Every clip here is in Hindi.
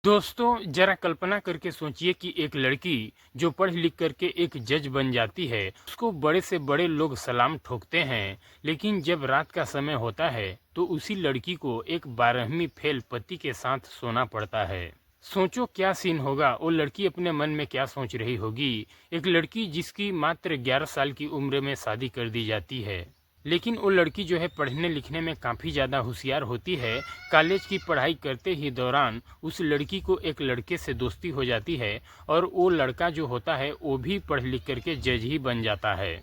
दोस्तों जरा कल्पना करके सोचिए कि एक लड़की जो पढ़ लिख करके एक जज बन जाती है, उसको बड़े से बड़े लोग सलाम ठोकते हैं। लेकिन जब रात का समय होता है तो उसी लड़की को एक 12वीं फेल पति के साथ सोना पड़ता है। सोचो क्या सीन होगा, वो लड़की अपने मन में क्या सोच रही होगी। एक लड़की जिसकी मात्र 11 साल की उम्र में शादी कर दी जाती है, लेकिन वो लड़की जो है पढ़ने लिखने में काफ़ी ज़्यादा होशियार होती है। कॉलेज की पढ़ाई करते ही दौरान उस लड़की को एक लड़के से दोस्ती हो जाती है और वो लड़का जो होता है वो भी पढ़ लिख करके जज ही बन जाता है।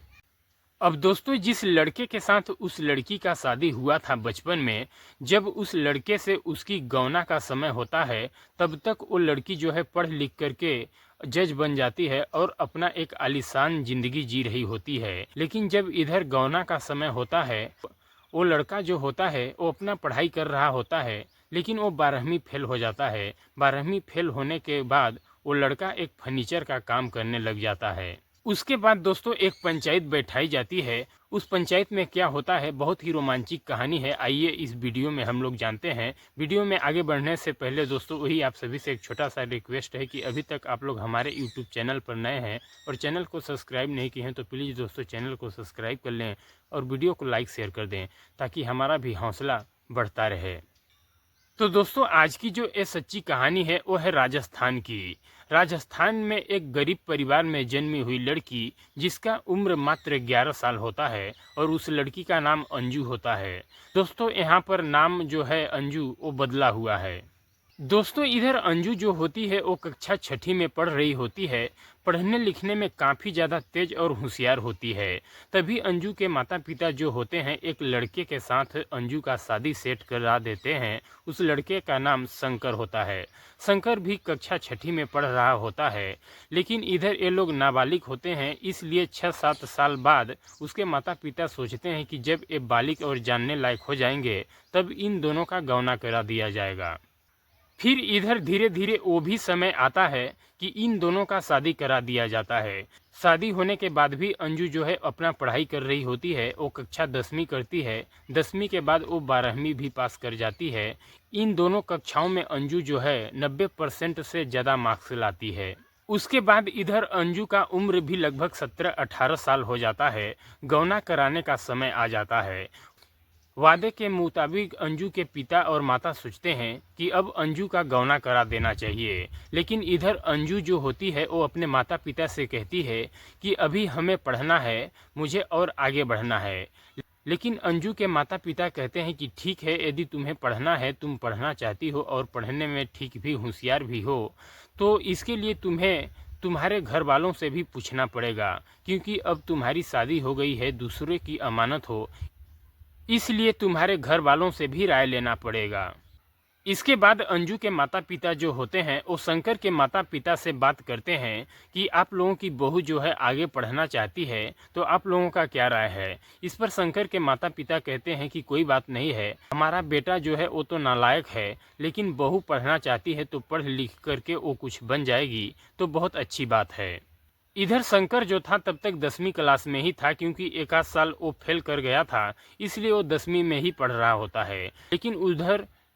अब दोस्तों जिस लड़के के साथ उस लड़की का शादी हुआ था बचपन में, जब उस लड़के से उसकी गौना का समय होता है, तब तक वो लड़की जो है पढ़ लिख करके जज बन जाती है और अपना एक आलीशान जिंदगी जी रही होती है। लेकिन जब इधर गौना का समय होता है, वो लड़का जो होता है वो अपना पढ़ाई कर रहा होता है, लेकिन वो 12वीं फेल हो जाता है। 12वीं फेल होने के बाद वो लड़का एक फर्नीचर का काम करने लग जाता है। उसके बाद दोस्तों एक पंचायत बैठाई जाती है। उस पंचायत में क्या होता है, बहुत ही रोमांचक कहानी है। आइए इस वीडियो में हम लोग जानते हैं। वीडियो में आगे बढ़ने से पहले दोस्तों वही आप सभी से एक छोटा सा रिक्वेस्ट है कि अभी तक आप लोग हमारे यूट्यूब चैनल पर नए हैं और चैनल को सब्सक्राइब नहीं किए हैं तो प्लीज़ दोस्तों चैनल को सब्सक्राइब कर लें और वीडियो को लाइक शेयर कर दें ताकि हमारा भी हौसला बढ़ता रहे। तो दोस्तों आज की जो ये सच्ची कहानी है वो है राजस्थान की। राजस्थान में एक गरीब परिवार में जन्मी हुई लड़की जिसका उम्र मात्र 11 साल होता है और उस लड़की का नाम अंजू होता है। दोस्तों यहाँ पर नाम जो है अंजू वो बदला हुआ है। दोस्तों इधर अंजू जो होती है वो कक्षा छठी में पढ़ रही होती है। पढ़ने लिखने में काफ़ी ज़्यादा तेज और होशियार होती है। तभी अंजू के माता पिता जो होते हैं एक लड़के के साथ अंजू का शादी सेट करा देते हैं। उस लड़के का नाम शंकर होता है। शंकर भी कक्षा छठी में पढ़ रहा होता है। लेकिन इधर ये लोग नाबालिग होते हैं, इसलिए 6-7 साल बाद उसके माता पिता सोचते हैं कि जब ये बालिग और जानने लायक हो जाएंगे तब इन दोनों का गौना करा दिया जाएगा। फिर इधर धीरे धीरे वो भी समय आता है कि इन दोनों का शादी करा दिया जाता है। शादी होने के बाद भी अंजू जो है अपना पढ़ाई कर रही होती है। वो कक्षा 10वीं करती है। 10वीं के बाद वो 12वीं भी पास कर जाती है। इन दोनों कक्षाओं में अंजू जो है 90% से ज़्यादा मार्क्स लाती है। उसके बाद इधर अंजू का उम्र भी लगभग 17-18 साल हो जाता है। गौना कराने का समय आ जाता है। वादे के मुताबिक अंजू के पिता और माता सोचते हैं कि अब अंजू का गौना करा देना चाहिए। लेकिन इधर अंजू जो होती है वो अपने माता पिता से कहती है कि अभी हमें पढ़ना है, मुझे और आगे बढ़ना है। लेकिन अंजू के माता पिता कहते हैं कि ठीक है, यदि तुम्हें पढ़ना है, तुम पढ़ना चाहती हो और पढ़ने में ठीक भी होशियार भी हो, तो इसके लिए तुम्हें तुम्हारे घर वालों से भी पूछना पड़ेगा, क्योंकि अब तुम्हारी शादी हो गई है, दूसरे की अमानत हो, इसलिए तुम्हारे घर वालों से भी राय लेना पड़ेगा। इसके बाद अंजू के माता पिता जो होते हैं वो शंकर के माता पिता से बात करते हैं कि आप लोगों की बहू जो है आगे पढ़ना चाहती है, तो आप लोगों का क्या राय है। इस पर शंकर के माता पिता कहते हैं कि कोई बात नहीं है, हमारा बेटा जो है वो तो नालायक है, लेकिन बहू पढ़ना चाहती है तो पढ़ लिख करके वो कुछ बन जाएगी तो बहुत अच्छी बात है। इधर शंकर जो था तब तक 10वीं क्लास में ही था, क्योंकि एक आध साल वो फेल कर गया था, इसलिए वो 10वीं में ही पढ़ रहा होता है।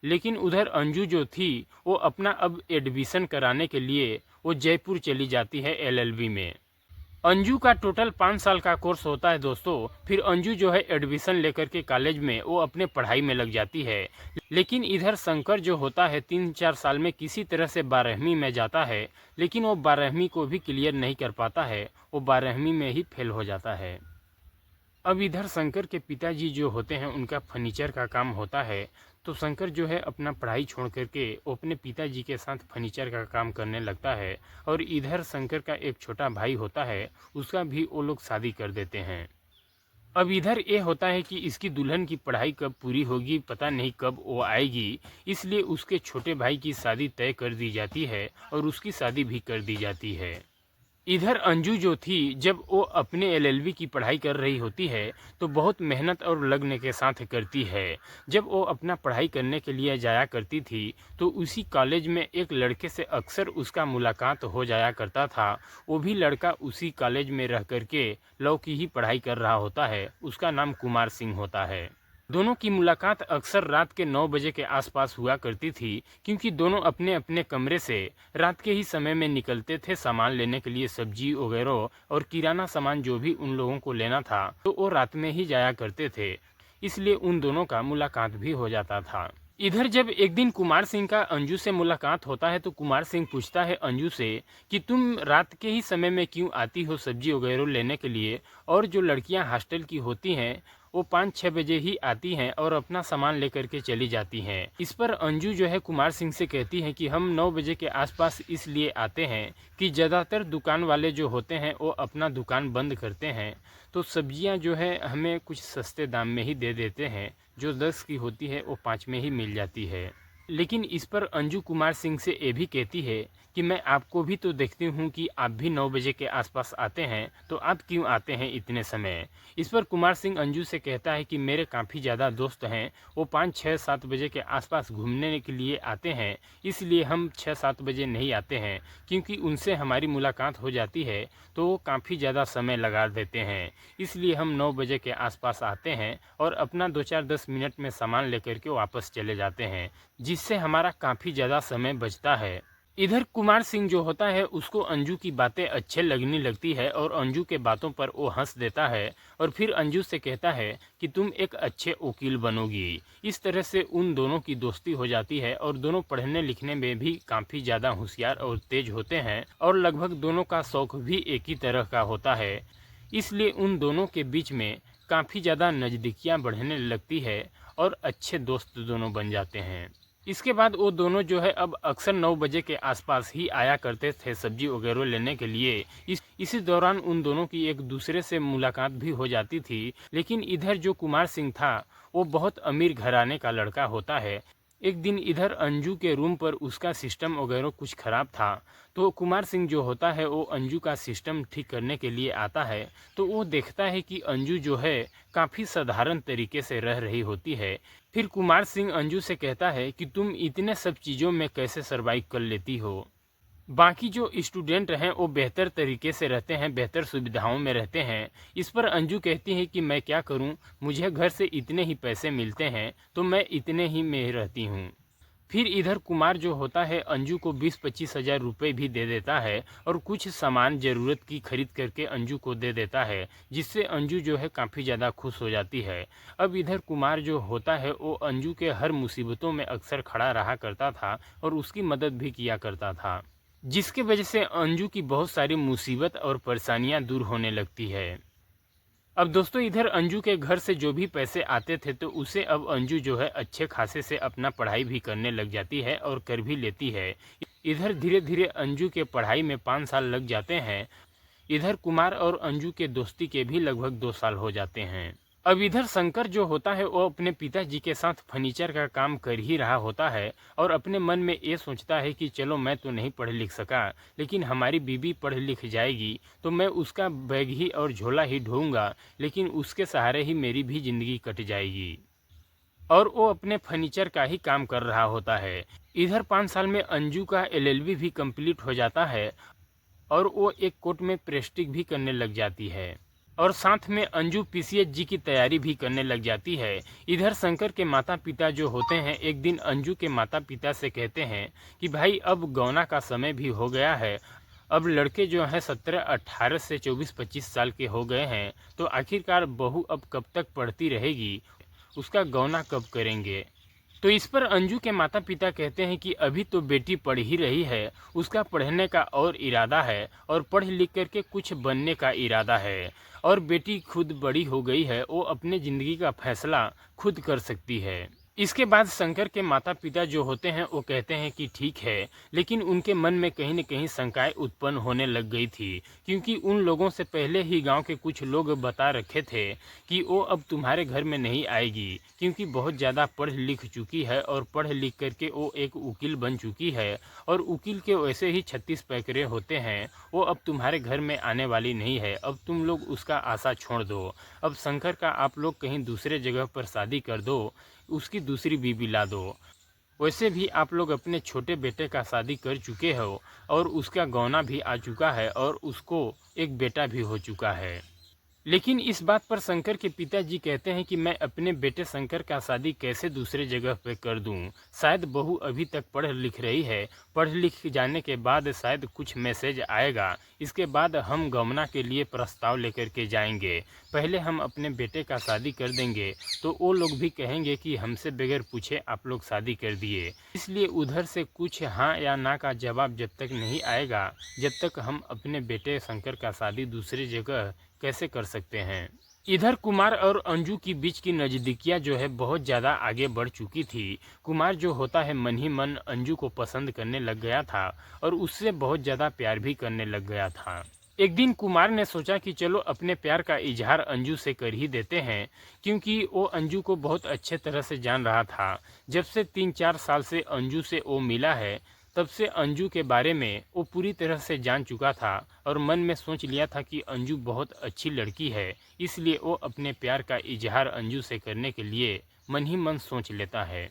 लेकिन उधर अंजू जो थी वो अपना अब एडमिशन कराने के लिए वो जयपुर चली जाती है एलएलबी में। अंजू का टोटल 5 साल का कोर्स होता है दोस्तों। फिर अंजू जो है एडमिशन लेकर के कॉलेज में वो अपने पढ़ाई में लग जाती है। लेकिन इधर शंकर जो होता है 3-4 साल में किसी तरह से 12वीं में जाता है, लेकिन वो 12वीं को भी क्लियर नहीं कर पाता है, वो 12वीं में ही फेल हो जाता है। अब इधर शंकर के पिताजी जो होते हैं उनका फर्नीचर का काम होता है, तो शंकर जो है अपना पढ़ाई छोड़ करके वो अपने पिताजी के साथ फर्नीचर का काम करने लगता है। और इधर शंकर का एक छोटा भाई होता है, उसका भी वो लोग शादी कर देते हैं। अब इधर ये होता है कि इसकी दुल्हन की पढ़ाई कब पूरी होगी, पता नहीं कब वो आएगी, इसलिए उसके छोटे भाई की शादी तय कर दी जाती है और उसकी शादी भी कर दी जाती है। इधर अंजू जो थी जब वो अपने एलएलबी की पढ़ाई कर रही होती है तो बहुत मेहनत और लगन के साथ करती है। जब वो अपना पढ़ाई करने के लिए जाया करती थी तो उसी कॉलेज में एक लड़के से अक्सर उसका मुलाकात हो जाया करता था। वो भी लड़का उसी कॉलेज में रह करके लॉ की ही पढ़ाई कर रहा होता है। उसका नाम कुमार सिंह होता है। दोनों की मुलाकात अक्सर रात के 9 बजे के आसपास हुआ करती थी, क्योंकि दोनों अपने अपने कमरे से रात के ही समय में निकलते थे सामान लेने के लिए। सब्जी वगैरह और किराना सामान जो भी उन लोगों को लेना था तो वो रात में ही जाया करते थे, इसलिए उन दोनों का मुलाकात भी हो जाता था। इधर जब एक दिन कुमार सिंह का अंजू से मुलाकात होता है तो कुमार सिंह पूछता है अंजू से कि तुम रात के ही समय में क्यों आती हो सब्जी वगैरह लेने के लिए, और जो लड़कियां हॉस्टल की होती हैं वो 5-6 बजे ही आती हैं और अपना सामान लेकर के चली जाती हैं। इस पर अंजू जो है कुमार सिंह से कहती है कि हम 9 बजे के आसपास इसलिए आते हैं कि ज़्यादातर दुकान वाले जो होते हैं वो अपना दुकान बंद करते हैं, तो सब्जियां जो है हमें कुछ सस्ते दाम में ही दे देते हैं, जो 10 की होती है वो 5 में ही मिल जाती है। लेकिन इस पर अंजू कुमार सिंह से ये भी कहती है कि मैं आपको भी तो देखती हूँ कि आप भी 9 बजे के आसपास आते हैं, तो आप क्यों आते हैं इतने समय। इस पर कुमार सिंह अंजू से कहता है कि मेरे काफ़ी ज़्यादा दोस्त हैं, वो 5-6-7 बजे के आसपास घूमने के लिए आते हैं, इसलिए हम 6-7 बजे नहीं आते हैं, क्योंकि उनसे हमारी मुलाकात हो जाती है तो वो काफ़ी ज़्यादा समय लगा देते हैं, इसलिए हम 9 बजे के आसपास आते हैं और अपना 2-4-10 मिनट में सामान लेकर के वापस चले जाते हैं, जिससे हमारा काफ़ी ज़्यादा समय बचता है। इधर कुमार सिंह जो होता है उसको अंजू की बातें अच्छे लगने लगती है और अंजू के बातों पर वो हंस देता है और फिर अंजू से कहता है कि तुम एक अच्छे वकील बनोगी। इस तरह से उन दोनों की दोस्ती हो जाती है और दोनों पढ़ने लिखने में भी काफ़ी ज़्यादा होशियार और तेज होते हैं और लगभग दोनों का शौक भी एक ही तरह का होता है, इसलिए उन दोनों के बीच में काफ़ी ज़्यादा नज़दीकियाँ बढ़ने लगती है और अच्छे दोस्त दोनों बन जाते हैं। इसके बाद वो दोनों जो है अब अक्सर 9 बजे के आसपास ही आया करते थे सब्जी वगैरह लेने के लिए। इसी दौरान उन दोनों की एक दूसरे से मुलाकात भी हो जाती थी। लेकिन इधर जो कुमार सिंह था वो बहुत अमीर घराने का लड़का होता है। एक दिन इधर अंजू के रूम पर उसका सिस्टम वगैरह कुछ ख़राब था, तो कुमार सिंह जो होता है वो अंजू का सिस्टम ठीक करने के लिए आता है। तो वो देखता है कि अंजू जो है काफ़ी साधारण तरीके से रह रही होती है। फिर कुमार सिंह अंजू से कहता है कि तुम इतने सब चीज़ों में कैसे सर्वाइव कर लेती हो। बाकी जो स्टूडेंट हैं वो बेहतर तरीके से रहते हैं, बेहतर सुविधाओं में रहते हैं। इस पर अंजू कहती है कि मैं क्या करूं, मुझे घर से इतने ही पैसे मिलते हैं तो मैं इतने ही में रहती हूं। फिर इधर कुमार जो होता है अंजू को 20-25 हज़ार रुपये भी दे देता है और कुछ सामान ज़रूरत की खरीद करके अंजू को दे देता है, जिससे अंजू जो है काफ़ी ज़्यादा खुश हो जाती है। अब इधर कुमार जो होता है वो अंजू के हर मुसीबतों में अक्सर खड़ा रहा करता था और उसकी मदद भी किया करता था, जिसके वजह से अंजू की बहुत सारी मुसीबत और परेशानियां दूर होने लगती है। अब दोस्तों इधर अंजू के घर से जो भी पैसे आते थे तो उसे अब अंजू जो है अच्छे खासे से अपना पढ़ाई भी करने लग जाती है और कर भी लेती है। इधर धीरे धीरे अंजू के पढ़ाई में 5 साल लग जाते हैं। इधर कुमार और अंजू के दोस्ती के भी लगभग 2 साल हो जाते हैं। अब इधर शंकर जो होता है वो अपने पिताजी के साथ फर्नीचर का काम कर ही रहा होता है और अपने मन में ये सोचता है कि चलो मैं तो नहीं पढ़ लिख सका, लेकिन हमारी बीबी पढ़ लिख जाएगी तो मैं उसका बैग ही और झोला ही ढोऊंगा, लेकिन उसके सहारे ही मेरी भी ज़िंदगी कट जाएगी। और वो अपने फर्नीचर का ही काम कर रहा होता है। इधर 5 साल में अंजू का LLB भी कंप्लीट हो जाता है और वो एक कोर्ट में प्रेस्टिक भी करने लग जाती है और साथ में अंजू PCHG की तैयारी भी करने लग जाती है। इधर शंकर के माता पिता जो होते हैं एक दिन अंजू के माता पिता से कहते हैं कि भाई अब गौना का समय भी हो गया है, अब लड़के जो हैं 17-18 से 24-25 साल के हो गए हैं, तो आखिरकार बहू अब कब तक पढ़ती रहेगी, उसका गौना कब करेंगे। तो इस पर अंजू के माता पिता कहते हैं कि अभी तो बेटी पढ़ ही रही है, उसका पढ़ने का और इरादा है और पढ़ लिख करके कुछ बनने का इरादा है, और बेटी खुद बड़ी हो गई है, वो अपने ज़िंदगी का फैसला खुद कर सकती है। इसके बाद शंकर के माता पिता जो होते हैं वो कहते हैं कि ठीक है, लेकिन उनके मन में कहीं न कहीं शंकाएं उत्पन्न होने लग गई थी, क्योंकि उन लोगों से पहले ही गांव के कुछ लोग बता रखे थे कि वो अब तुम्हारे घर में नहीं आएगी, क्योंकि बहुत ज़्यादा पढ़ लिख चुकी है और पढ़ लिख करके वो एक वकील बन चुकी है, और वकील के वैसे ही 36 पैकरे होते हैं, वो अब तुम्हारे घर में आने वाली नहीं है, अब तुम लोग उसका आशा छोड़ दो। अब शंकर का आप लोग कहीं दूसरे जगह पर शादी कर दो, उसकी दूसरी बीवी ला दो। वैसे भी आप लोग अपने छोटे बेटे का शादी कर चुके हो और उसका गौना भी आ चुका है और उसको एक बेटा भी हो चुका है। लेकिन इस बात पर शंकर के पिताजी कहते हैं कि मैं अपने बेटे शंकर का शादी कैसे दूसरे जगह पे कर दूं। शायद बहू अभी तक पढ़ लिख रही है, पढ़ लिख जाने के बाद शायद कुछ मैसेज आएगा, इसके बाद हम गमना के लिए प्रस्ताव लेकर के जाएंगे। पहले हम अपने बेटे का शादी कर देंगे तो वो लोग भी कहेंगे कि हमसे बगैर पूछे आप लोग शादी कर दिए। इसलिए उधर से कुछ हाँ या ना का जवाब जब तक नहीं आएगा, जब तक हम अपने बेटे शंकर का शादी दूसरी जगह कैसे कर सकते हैं। इधर कुमार और अंजू की बीच की नज़दीकियाँ जो है बहुत ज़्यादा आगे बढ़ चुकी थी। कुमार जो होता है मन ही मन अंजू को पसंद करने लग गया था और उससे बहुत ज़्यादा प्यार भी करने लग गया था। एक दिन कुमार ने सोचा कि चलो अपने प्यार का इजहार अंजू से कर ही देते हैं, क्योंकि वो अंजू को बहुत अच्छे तरह से जान रहा था। जब से 3-4 साल से अंजू से वो मिला है, तब से अंजू के बारे में वो पूरी तरह से जान चुका था और मन में सोच लिया था कि अंजू बहुत अच्छी लड़की है। इसलिए वो अपने प्यार का इजहार अंजू से करने के लिए मन ही मन सोच लेता है।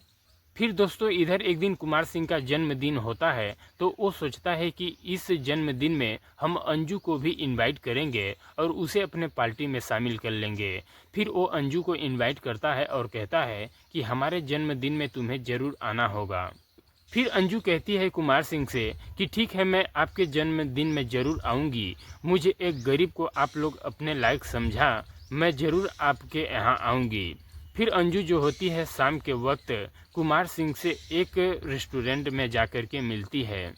फिर दोस्तों इधर एक दिन कुमार सिंह का जन्मदिन होता है, तो वो सोचता है कि इस जन्मदिन में हम अंजू को भी इनवाइट करेंगे और उसे अपने पार्टी में शामिल कर लेंगे। फिर वो अंजू को इनवाइट करता है और कहता है कि हमारे जन्मदिन में तुम्हें ज़रूर आना होगा। फिर अंजू कहती है कुमार सिंह से कि ठीक है, मैं आपके जन्मदिन में ज़रूर आऊँगी। मुझे एक गरीब को आप लोग अपने लायक समझा, मैं ज़रूर आपके यहाँ आऊँगी। फिर अंजू जो होती है शाम के वक्त कुमार सिंह से एक रेस्टोरेंट में जाकर के मिलती है।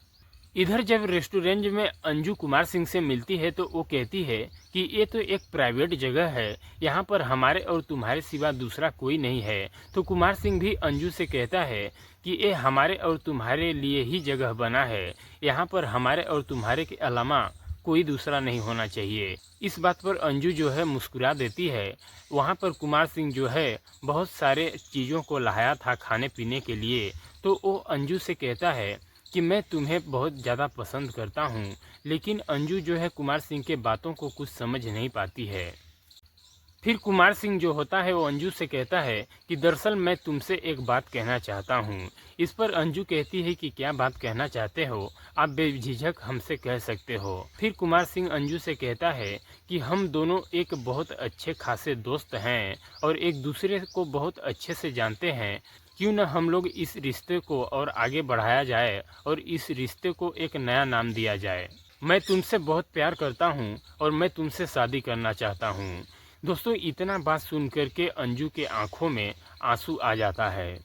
इधर जब रेस्टोरेंट में अंजू कुमार सिंह से मिलती है तो वो कहती है कि ये तो एक प्राइवेट जगह है, यहाँ पर हमारे और तुम्हारे सिवा दूसरा कोई नहीं है। तो कुमार सिंह भी अंजू से कहता है कि ये हमारे और तुम्हारे लिए ही जगह बना है, यहाँ पर हमारे और तुम्हारे के अलावा कोई दूसरा नहीं होना चाहिए। इस बात पर अंजू जो है मुस्कुरा देती है। वहाँ पर कुमार सिंह जो है बहुत सारे चीज़ों को लाया था खाने पीने के लिए, तो वो अंजू से कहता है कि मैं तुम्हें बहुत ज़्यादा पसंद करता हूँ। लेकिन अंजू जो है कुमार सिंह के बातों को कुछ समझ नहीं पाती है। फिर कुमार सिंह जो होता है वो अंजू से कहता है कि दरअसल मैं तुमसे एक बात कहना चाहता हूँ। इस पर अंजू कहती है कि क्या बात कहना चाहते हो, आप बेझिझक हमसे कह सकते हो। फिर कुमार सिंह अंजू से कहता है कि हम दोनों एक बहुत अच्छे खासे दोस्त हैं और एक दूसरे को बहुत अच्छे से जानते हैं। क्यों न हम लोग इस रिश्ते को और आगे बढ़ाया जाए और इस रिश्ते को एक नया नाम दिया जाए। मैं तुमसे बहुत प्यार करता हूँ और मैं तुमसे शादी करना चाहता हूँ। दोस्तों इतना बात सुन कर के अंजू के आंखों में आंसू आ जाता है।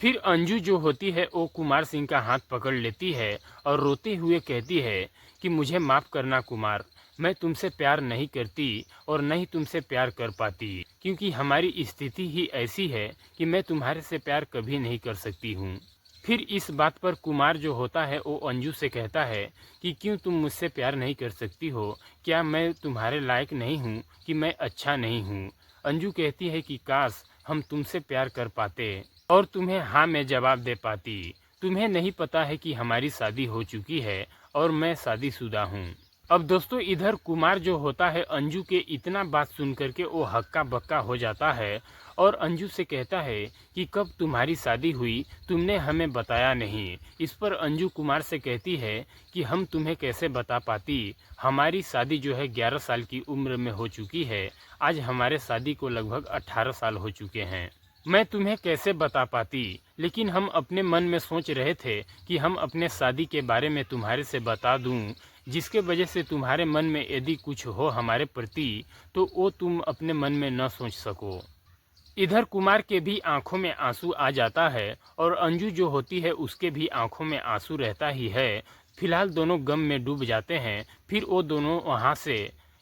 फिर अंजू जो होती है वो कुमार सिंह का हाथ पकड़ लेती है और रोते हुए कहती है कि मुझे माफ़ करना कुमार, मैं तुमसे प्यार नहीं करती और न ही तुमसे प्यार कर पाती, क्योंकि हमारी स्थिति ही ऐसी है कि मैं तुम्हारे से प्यार कभी नहीं कर सकती हूँ। फिर इस बात पर कुमार जो होता है वो अंजू से कहता है कि क्यों तुम मुझसे प्यार नहीं कर सकती हो, क्या मैं तुम्हारे लायक नहीं हूँ कि मैं अच्छा नहीं हूँ। अंजू कहती है कि काश हम तुमसे प्यार कर पाते और तुम्हें हाँ में जवाब दे पाती। तुम्हें नहीं पता है कि हमारी शादी हो चुकी है और मैं शादीशुदा हूँ। अब दोस्तों इधर कुमार जो होता है अंजू के इतना बात सुन करके वो हक्का बक्का हो जाता है और अंजू से कहता है कि कब तुम्हारी शादी हुई, तुमने हमें बताया नहीं। इस पर अंजू कुमार से कहती है कि हम तुम्हें कैसे बता पाती, हमारी शादी जो है 11 साल की उम्र में हो चुकी है। आज हमारे शादी को लगभग 18 साल हो चुके हैं। मैं तुम्हें कैसे बता पाती, लेकिन हम अपने मन में सोच रहे थे कि हम अपने शादी के बारे में तुम्हारे से बता दूं, जिसके वजह से तुम्हारे मन में यदि कुछ हो हमारे प्रति तो वो तुम अपने मन में न सोच सको। इधर कुमार के भी आंखों में आंसू आ जाता है और अंजू जो होती है उसके भी आंखों में आंसू रहता ही है। फिलहाल दोनों गम में डूब जाते हैं। फिर वो दोनों वहाँ से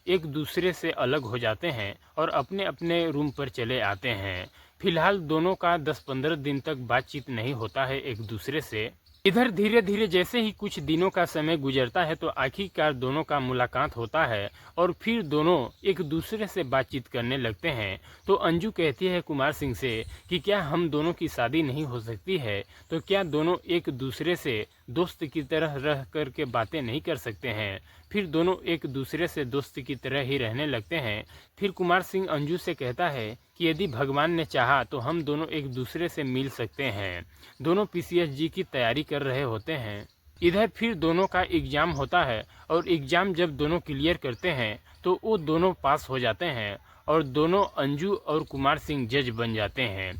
एक दूसरे से अलग हो जाते हैं और अपने अपने रूम पर चले आते हैं। फिलहाल दोनों का 10-15 दिन तक बातचीत नहीं होता है एक दूसरे से। इधर धीरे धीरे जैसे ही कुछ दिनों का समय गुजरता है तो आखिरकार दोनों का मुलाकात होता है और फिर दोनों एक दूसरे से बातचीत करने लगते हैं। तो अंजू कहती है कुमार सिंह से कि क्या हम दोनों की शादी नहीं हो सकती है, तो क्या दोनों एक दूसरे से दोस्त की तरह रह कर के बातें नहीं कर सकते हैं। फिर दोनों एक दूसरे से दोस्त की तरह ही रहने लगते हैं। फिर कुमार सिंह अंजू से कहता है कि यदि भगवान ने चाहा तो हम दोनों एक दूसरे से मिल सकते हैं। दोनों पीसीएसजी की तैयारी कर रहे होते हैं। इधर फिर दोनों का एग्ज़ाम होता है और एग्ज़ाम जब दोनों क्लियर करते हैं तो वो दोनों पास हो जाते हैं और दोनों अंजू और कुमार सिंह जज बन जाते हैं।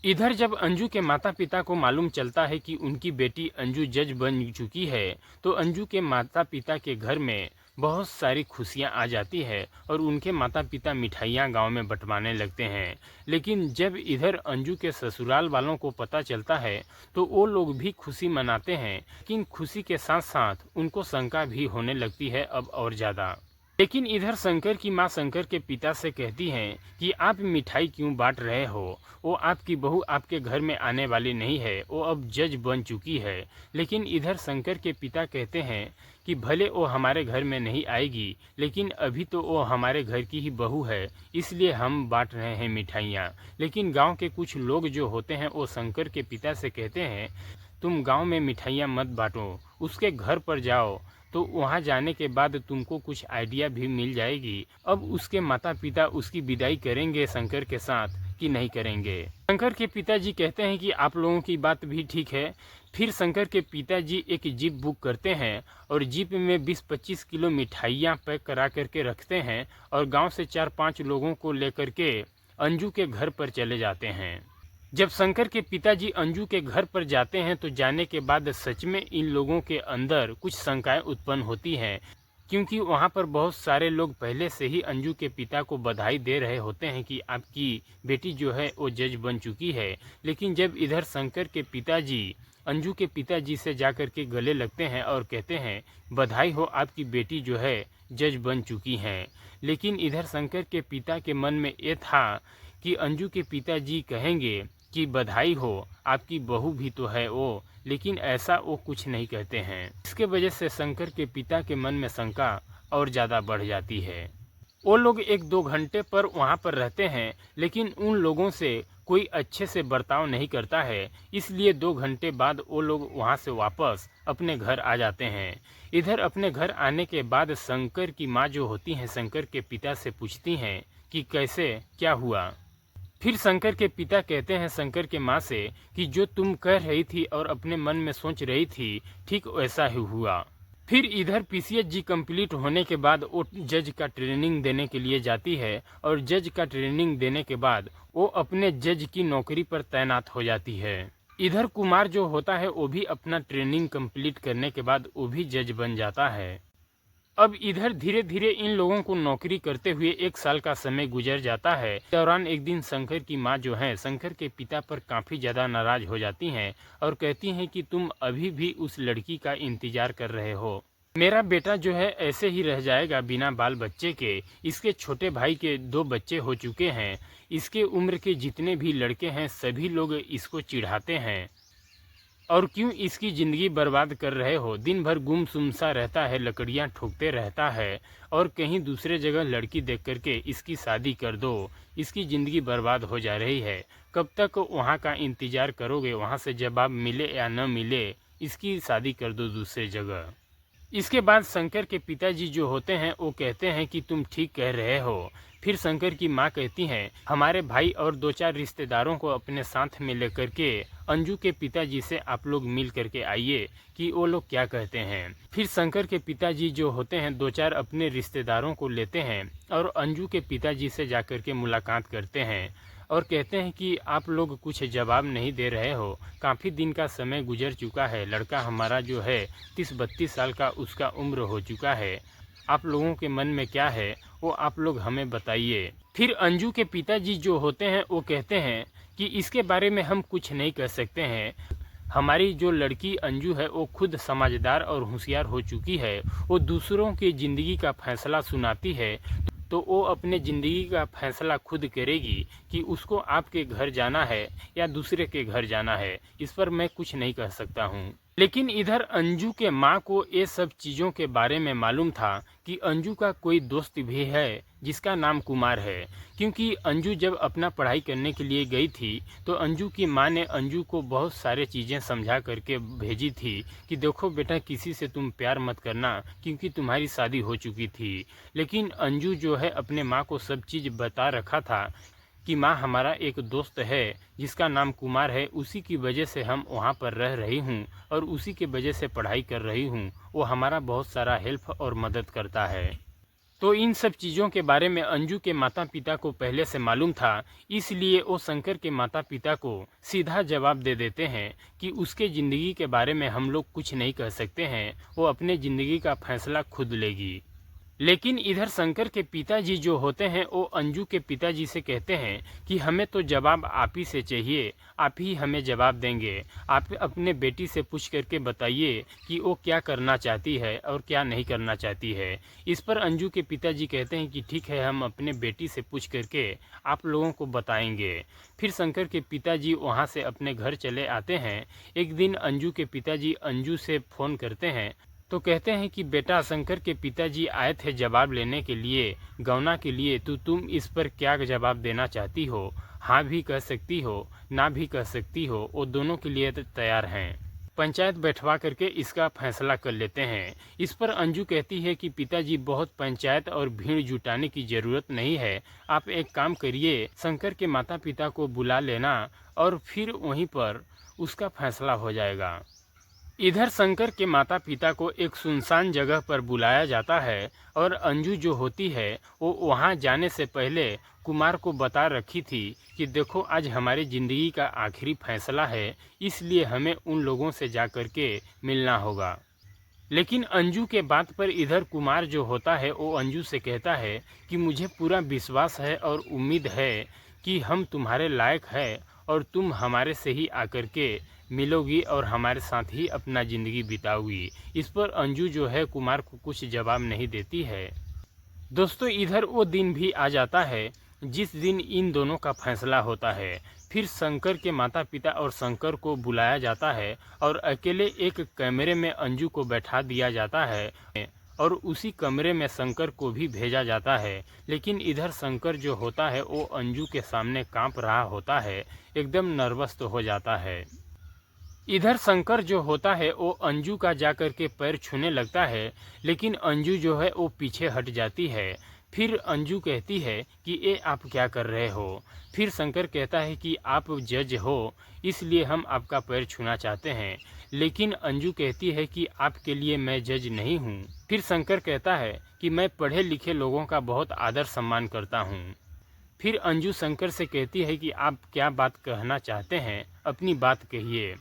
इधर जब अंजू के माता पिता को मालूम चलता है कि उनकी बेटी अंजू जज बन चुकी है तो अंजू के माता पिता के घर में बहुत सारी खुशियां आ जाती है और उनके माता पिता मिठाइयां गांव में बंटवाने लगते हैं। लेकिन जब इधर अंजू के ससुराल वालों को पता चलता है तो वो लोग भी खुशी मनाते हैं, लेकिन खुशी के साथ साथ उनको शंका भी होने लगती है अब और ज़्यादा। लेकिन इधर शंकर की माँ शंकर के पिता से कहती हैं कि आप मिठाई क्यों बांट रहे हो, वो आपकी बहू आपके घर में आने वाली नहीं है, वो अब जज बन चुकी है। लेकिन इधर शंकर के पिता कहते हैं कि भले वो हमारे घर में नहीं आएगी लेकिन अभी तो वो हमारे घर की ही बहू है, इसलिए हम बांट रहे हैं मिठाइयाँ। लेकिन गांव के कुछ लोग जो होते हैं वो शंकर के पिता से कहते हैं तुम गांव में मिठाइयाँ मत बांटो, उसके घर पर जाओ तो वहाँ जाने के बाद तुमको कुछ आइडिया भी मिल जाएगी। अब उसके माता पिता उसकी विदाई करेंगे शंकर के साथ कि नहीं करेंगे। शंकर के पिताजी कहते हैं कि आप लोगों की बात भी ठीक है। फिर शंकर के पिताजी एक जीप बुक करते हैं और जीप में 20-25 किलो मिठाइयाँ पैक करा करके रखते हैं और गांव से 4-5 लोगों को लेकर के अंजू के घर पर चले जाते हैं। जब शंकर के पिताजी अंजू के घर पर जाते हैं तो जाने के बाद सच में इन लोगों के अंदर कुछ शंकाएं उत्पन्न होती हैं, क्योंकि वहां पर बहुत सारे लोग पहले से ही अंजू के पिता को बधाई दे रहे होते हैं कि आपकी बेटी जो है वो जज बन चुकी है। लेकिन जब इधर शंकर के पिताजी अंजू के पिताजी से जाकर के गले लगते हैं और कहते हैं बधाई हो, आपकी बेटी जो है जज बन चुकी हैं। लेकिन इधर शंकर के पिता के मन में ये था कि अंजू के पिताजी कहेंगे कि बधाई हो, आपकी बहू भी तो है वो, लेकिन ऐसा वो कुछ नहीं कहते हैं। इसके वजह से शंकर के पिता के मन में शंका और ज़्यादा बढ़ जाती है। वो लोग 1-2 घंटे पर वहाँ पर रहते हैं लेकिन उन लोगों से कोई अच्छे से बर्ताव नहीं करता है, इसलिए 2 घंटे बाद वो लोग वहाँ से वापस अपने घर आ जाते हैं। इधर अपने घर आने के बाद शंकर की माँ जो होती हैं शंकर के पिता से पूछती हैं कि कैसे क्या हुआ। फिर शंकर के पिता कहते हैं शंकर के माँ से कि जो तुम कह रही थी और अपने मन में सोच रही थी ठीक वैसा ही हुआ। फिर इधर पीसीएचजी कंप्लीट होने के बाद वो जज का ट्रेनिंग देने के लिए जाती है और जज का ट्रेनिंग देने के बाद वो अपने जज की नौकरी पर तैनात हो जाती है। इधर कुमार जो होता है वो भी अपना ट्रेनिंग कंप्लीट करने के बाद वो भी जज बन जाता है। अब इधर धीरे धीरे इन लोगों को नौकरी करते हुए 1 साल का समय गुजर जाता है। इस दौरान एक दिन शंकर की माँ जो है शंकर के पिता पर काफ़ी ज़्यादा नाराज़ हो जाती हैं और कहती हैं कि तुम अभी भी उस लड़की का इंतज़ार कर रहे हो। मेरा बेटा जो है ऐसे ही रह जाएगा बिना बाल बच्चे के। इसके छोटे भाई के 2 बच्चे हो चुके हैं। इसके उम्र के जितने भी लड़के हैं सभी लोग इसको चिढ़ाते हैं और क्यों इसकी ज़िंदगी बर्बाद कर रहे हो। दिन भर गुमसुम सा रहता है, लकड़ियाँ ठोकते रहता है और कहीं दूसरे जगह लड़की देख करके इसकी शादी कर दो। इसकी ज़िंदगी बर्बाद हो जा रही है। कब तक वहाँ का इंतज़ार करोगे, वहाँ से जवाब मिले या न मिले, इसकी शादी कर दो दूसरे जगह। इसके बाद शंकर के पिताजी जो होते हैं वो कहते हैं कि तुम ठीक कह रहे हो। फिर शंकर की माँ कहती हैं हमारे भाई और 2-4 रिश्तेदारों को अपने साथ में लेकर के अंजू के पिताजी से आप लोग मिल करके आइए कि वो लोग क्या कहते हैं। फिर शंकर के पिताजी जो होते हैं 2-4 अपने रिश्तेदारों को लेते हैं और अंजू के पिताजी से जाकर के मुलाकात करते हैं और कहते हैं कि आप लोग कुछ जवाब नहीं दे रहे हो, काफ़ी दिन का समय गुजर चुका है, लड़का हमारा जो है 30-32 साल का उसका उम्र हो चुका है, आप लोगों के मन में क्या है वो आप लोग हमें बताइए। फिर अंजू के पिताजी जो होते हैं वो कहते हैं कि इसके बारे में हम कुछ नहीं कह सकते हैं। हमारी जो लड़की अंजू है वो खुद समझदार और होशियार हो चुकी है, वो दूसरों की ज़िंदगी का फैसला सुनाती है, तो वो अपने ज़िंदगी का फैसला खुद करेगी कि उसको आपके घर जाना है या दूसरे के घर जाना है। इस पर मैं कुछ नहीं कह सकता हूँ। लेकिन इधर अंजू के माँ को ये सब चीज़ों के बारे में मालूम था कि अंजू का कोई दोस्त भी है जिसका नाम कुमार है, क्योंकि अंजू जब अपना पढ़ाई करने के लिए गई थी तो अंजू की माँ ने अंजू को बहुत सारे चीज़ें समझा करके भेजी थी कि देखो बेटा, किसी से तुम प्यार मत करना क्योंकि तुम्हारी शादी हो चुकी थी। लेकिन अंजू जो है अपने माँ को सब चीज़ बता रखा था कि माँ, हमारा एक दोस्त है जिसका नाम कुमार है, उसी की वजह से हम वहाँ पर रह रही हूँ और उसी के वजह से पढ़ाई कर रही हूँ। वो हमारा बहुत सारा हेल्प और मदद करता है। तो इन सब चीज़ों के बारे में अंजू के माता पिता को पहले से मालूम था, इसलिए वो शंकर के माता पिता को सीधा जवाब दे देते हैं कि उसके ज़िंदगी के बारे में हम लोग कुछ नहीं कह सकते हैं, वो अपने ज़िंदगी का फैसला खुद लेगी। लेकिन इधर शंकर के पिताजी जो होते हैं वो अंजू के पिताजी से कहते हैं कि हमें तो जवाब आप ही से चाहिए, आप ही हमें जवाब देंगे। आप अपने बेटी से पूछ करके बताइए कि वो क्या करना चाहती है और क्या नहीं करना चाहती है। इस पर अंजू के पिताजी कहते हैं कि ठीक है, हम अपने बेटी से पूछ करके आप लोगों को बताएंगे। फिर शंकर के पिताजी वहाँ से अपने घर चले आते हैं। एक दिन अंजू के पिताजी अंजू से फ़ोन करते हैं तो कहते हैं कि बेटा, शंकर के पिताजी आए थे जवाब लेने के लिए, गौना के लिए, तो तुम इस पर क्या जवाब देना चाहती हो? हाँ भी कह सकती हो, ना भी कह सकती हो, वो दोनों के लिए तैयार हैं। पंचायत बैठवा करके इसका फैसला कर लेते हैं। इस पर अंजू कहती है कि पिताजी, बहुत पंचायत और भीड़ जुटाने की ज़रूरत नहीं है। आप एक काम करिए, शंकर के माता पिता को बुला लेना और फिर वहीं पर उसका फैसला हो जाएगा। इधर शंकर के माता पिता को एक सुनसान जगह पर बुलाया जाता है और अंजू जो होती है वो वहाँ जाने से पहले कुमार को बता रखी थी कि देखो, आज हमारी ज़िंदगी का आखिरी फैसला है, इसलिए हमें उन लोगों से जा कर के मिलना होगा। लेकिन अंजू के बात पर इधर कुमार जो होता है वो अंजू से कहता है कि मुझे पूरा विश्वास है और उम्मीद है कि हम तुम्हारे लायक है और तुम हमारे से ही आकर के मिलोगी और हमारे साथ ही अपना ज़िंदगी बिताओगी। इस पर अंजू जो है कुमार को कुछ जवाब नहीं देती है। दोस्तों, इधर वो दिन भी आ जाता है जिस दिन इन दोनों का फैसला होता है। फिर शंकर के माता पिता और शंकर को बुलाया जाता है और अकेले एक कमरे में अंजू को बैठा दिया जाता है और उसी कमरे में शंकर को भी भेजा जाता है। लेकिन इधर शंकर जो होता है वो अंजू के सामने कांप रहा होता है, एकदम नर्वस तो हो जाता है। इधर शंकर जो होता है वो अंजू का जा कर के पैर छूने लगता है, लेकिन अंजू जो है वो पीछे हट जाती है। फिर अंजू कहती है कि ये आप क्या कर रहे हो? फिर शंकर कहता है कि आप जज हो, इसलिए हम आपका पैर छूना चाहते हैं। लेकिन अंजू कहती है कि आपके लिए मैं जज नहीं हूँ। फिर शंकर कहता है कि मैं पढ़े लिखे लोगों का बहुत आदर सम्मान करता हूँ। फिर अंजू शंकर से कहती है कि आप क्या बात कहना चाहते हैं, अपनी बात कहिए।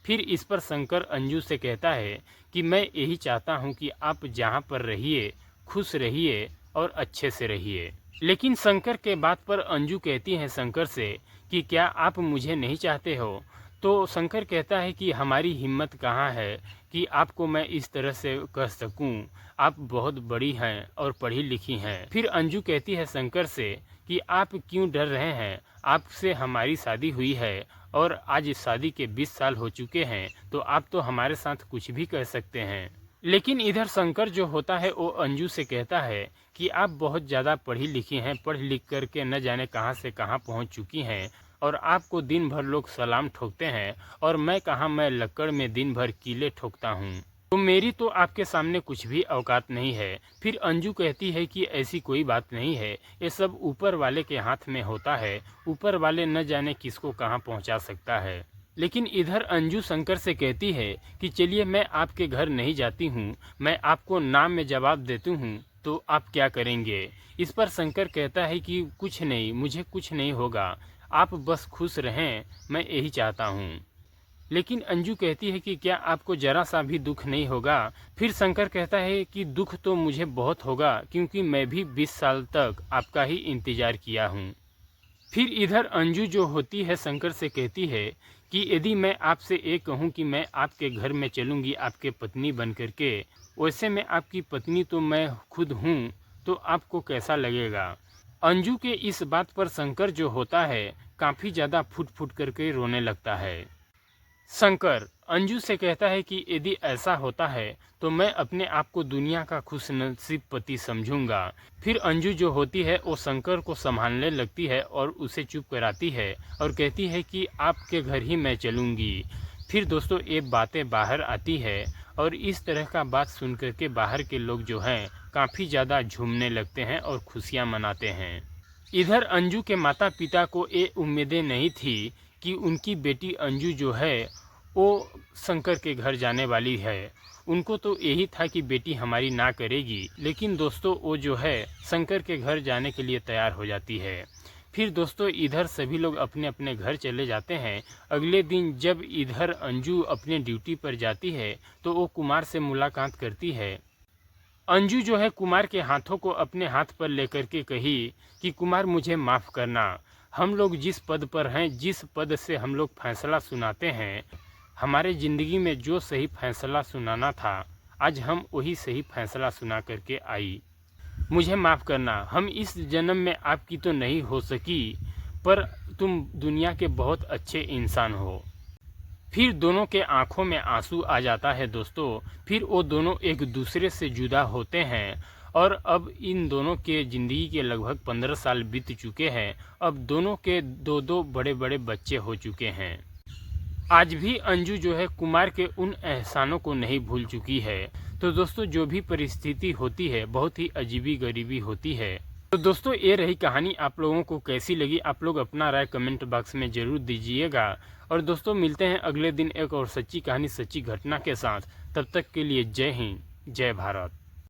फिर इस पर शंकर अंजू से कहता है कि मैं यही चाहता हूँ कि आप जहाँ पर रहिए, खुश रहिए और अच्छे से रहिए। लेकिन शंकर के बात पर अंजू कहती है शंकर से कि क्या आप मुझे नहीं चाहते हो? तो शंकर कहता है कि हमारी हिम्मत कहाँ है कि आपको मैं इस तरह से कह सकूं, आप बहुत बड़ी हैं और पढ़ी लिखी हैं। फिर अंजू कहती है शंकर से कि आप क्यों डर रहे हैं, आपसे हमारी शादी हुई है और आज शादी के 20 साल हो चुके हैं, तो आप तो हमारे साथ कुछ भी कह सकते हैं। लेकिन इधर शंकर जो होता है वो अंजू से कहता है कि आप बहुत ज़्यादा पढ़ी लिखी हैं, पढ़ लिख करके न जाने कहाँ से कहाँ पहुँच चुकी हैं और आपको दिन भर लोग सलाम ठोकते हैं और मैं कहाँ, मैं लक्कड़ में दिन भर कीले ठोकता हूँ, तो मेरी तो आपके सामने कुछ भी औकात नहीं है। फिर अंजू कहती है कि ऐसी कोई बात नहीं है, ये सब ऊपर वाले के हाथ में होता है, ऊपर वाले न जाने किसको कहाँ पहुँचा सकता है। लेकिन इधर अंजू शंकर से कहती है कि चलिए, मैं आपके घर नहीं जाती हूँ, मैं आपको नाम में जवाब देती हूँ, तो आप क्या करेंगे? इस पर शंकर कहता है कि कुछ नहीं, मुझे कुछ नहीं होगा, आप बस खुश रहें, मैं यही चाहता हूँ। लेकिन अंजू कहती है कि क्या आपको ज़रा सा भी दुख नहीं होगा? फिर शंकर कहता है कि दुख तो मुझे बहुत होगा, क्योंकि मैं भी 20 साल तक आपका ही इंतज़ार किया हूँ। फिर इधर अंजू जो होती है शंकर से कहती है कि यदि मैं आपसे ये कहूँ कि मैं आपके घर में चलूँगी आपके पत्नी बन कर के, वैसे मैं आपकी पत्नी तो मैं खुद हूँ, तो आपको कैसा लगेगा? अंजू के इस बात पर शंकर जो होता है काफ़ी ज़्यादा फुट फुट करके रोने लगता है। शंकर अंजू से कहता है कि यदि ऐसा होता है तो मैं अपने आप को दुनिया का खुशनसीब पति समझूंगा। फिर अंजू जो होती है वो शंकर को संभालने लगती है और उसे चुप कराती है और कहती है कि आपके घर ही मैं चलूँगी। फिर दोस्तों, ये बातें बाहर आती है और इस तरह का बात सुन करके बाहर के लोग जो हैं काफ़ी ज़्यादा झूमने लगते हैं और खुशियाँ मनाते हैं। इधर अंजू के माता पिता को ये उम्मीदें नहीं थी कि उनकी बेटी अंजू जो है वो शंकर के घर जाने वाली है। उनको तो यही था कि बेटी हमारी ना करेगी, लेकिन दोस्तों वो जो है शंकर के घर जाने के लिए तैयार हो जाती है। फिर दोस्तों इधर सभी लोग अपने अपने घर चले जाते हैं। अगले दिन जब इधर अंजू अपने ड्यूटी पर जाती है तो वो कुमार से मुलाकात करती है। अंजू जो है कुमार के हाथों को अपने हाथ पर लेकर के कही कि कुमार मुझे माफ़ करना, हम लोग जिस पद पर हैं, जिस पद से हम लोग फैसला सुनाते हैं, हमारे ज़िंदगी में जो सही फैसला सुनाना था आज हम वही सही फैसला सुना करके आई। मुझे माफ़ करना, हम इस जन्म में आपकी तो नहीं हो सकी, पर तुम दुनिया के बहुत अच्छे इंसान हो। फिर दोनों के आंखों में आंसू आ जाता है दोस्तों। फिर वो दोनों एक दूसरे से जुदा होते हैं और अब इन दोनों के ज़िंदगी के लगभग 15 साल बीत चुके हैं। अब दोनों के दो दो बड़े बड़े बच्चे हो चुके हैं। आज भी अंजू जो है कुमार के उन एहसानों को नहीं भूल चुकी है। तो दोस्तों जो भी परिस्थिति होती है बहुत ही अजीबी गरीबी होती है। तो दोस्तों ये रही कहानी, आप लोगों को कैसी लगी आप लोग अपना राय कमेंट बॉक्स में ज़रूर दीजिएगा। और दोस्तों मिलते हैं अगले दिन एक और सच्ची कहानी सच्ची घटना के साथ। तब तक के लिए जय हिंद जय भारत।